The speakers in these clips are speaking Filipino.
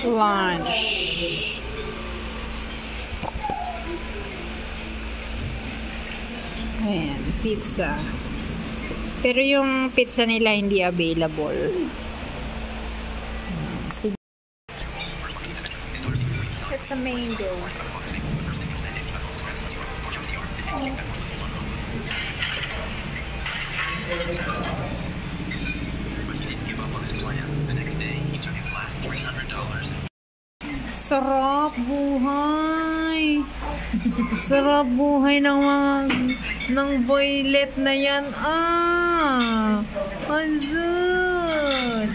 Lunch. Ayan, pizza. Pero yung pizza nila hindi available. It's a mango. Sarap buhay. Sarap buhay ng mga ng boylet na yan. Anzo.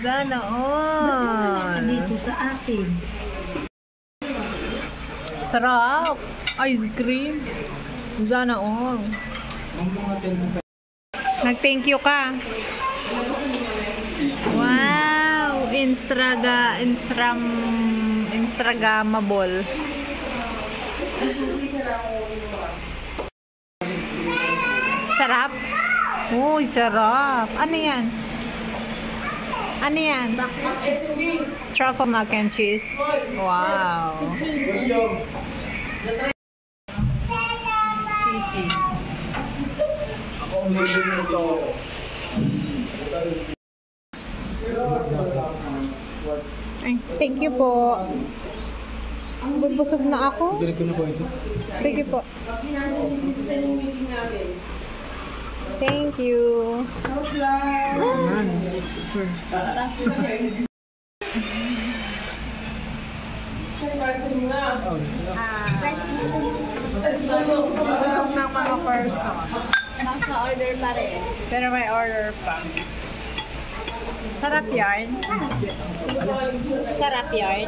Sana all. Dito sa atin. Sarap. Ice cream. Sana all. Nag-thank you ka. Wow. Instagramable. Sarap. Uy, sarap. Ano yan? Ano yan? Truffle mac and cheese. Wow. Sisi. Ay, thank you po. Busog na ako. Sige po. Thank you. Busog ng mga person. Naka-order pa rin. Pero may order pa. Sarap yarn. Sarap yarn.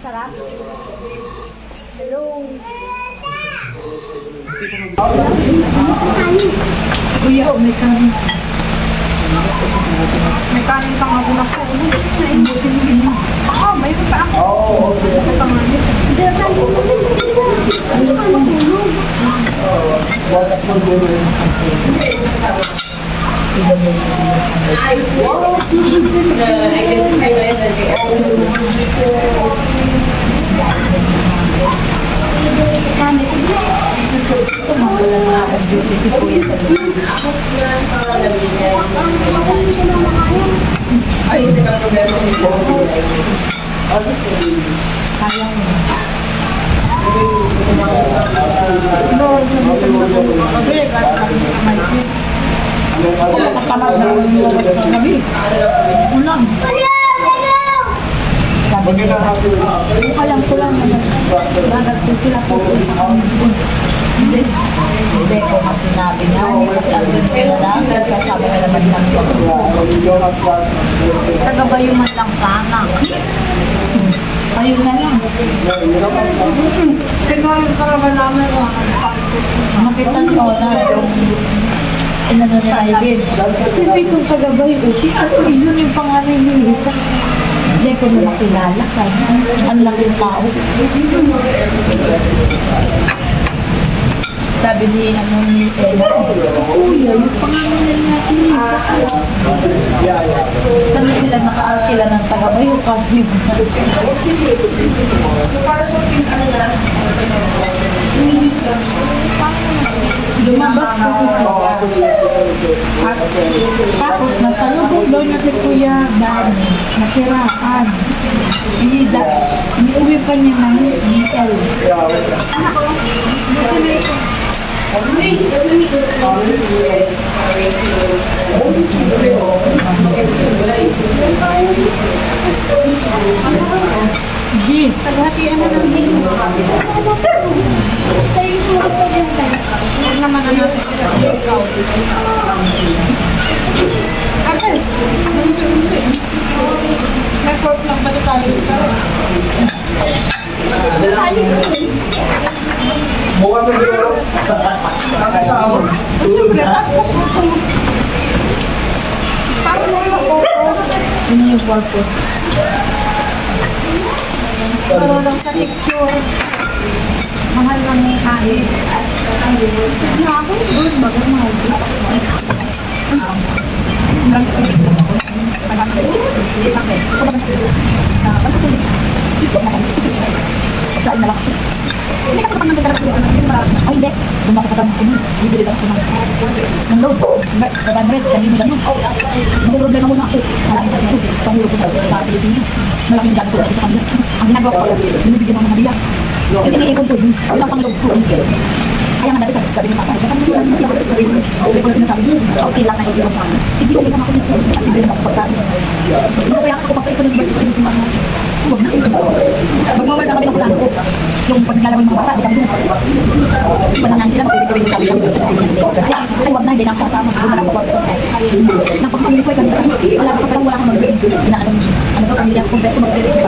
Sarap. Hello. Kuya, may kanin. May kanin pang ako na po. Mayroon pa ako. May panganin. Alam ko lang na nagagpil sila po. Hindi ko sinabi niya. Kasi ang gusto na lang, kasama na naman lang siya. Tagabayuman lang sana. Ayun na lang. Tingnan yung karaban namin. Makita ko na yung inano ni Aiden. Sino itong tagabay? Ano yun yung pangalan ni Lisa? Hindi ko na nakilala ka. Ang laking tao. Sabi ni Ella, Kuya, yung pangalan nila Lisa. Saan sila nakaakila ng tagabay o kasi lumabas kasi sila. Tapos nasalubog daw niya si Kuya Dani, nasiraan. Iniuwi pa niya ng DL. Anak ko, gusto na ito. G, paghatian na ng G. Tayo sulit pa din tayo. Huwag naman na natin sila. Apple! Nag-work lang ba ito tayo? Bukas ang gano'n. Tulog na. Paano mo yung photo? Ano yung purpose? Para lang sa picture. Mahal lang yung kain. Ako, good. Bago mahal. Saan na lang. Hindi ka pa nagkakarap ko. Ay, hindi. Dumakatagamit ko nun. Bibili lang ko ng load. Hindi, 500. Kanina lang yun. May problema muna ako. Malaking sabi ko. Panguro ko sa Pilipinas. Malaking gamit ko sa kanila. Ang ginagawa ko, binibigyan ng mga biyak. Kasi iniipon ko yun. Yun ang pangulog ko. Kaya nga dati sabi ni Papa, okay lang na hindi lang sa akin. Hindi ko lang ako nito. At hindi lang ako pagkasin. Hindi ko kaya ako pagkasin ng birthday ko mga huwag na. Magmamahal na kami ng plano ko. Yung pag naglalawin mga bata, di kami doon. Panangan sila, magpipigawin yung sabi kami. Ay, wag na, hindi na ako kasama. Wala na ako pagkasin. Napakapamili ko ay kanina. Wala ka parang wala kang mag-birthday. Ano to, pamilya ko, kumpleto mag-birthday.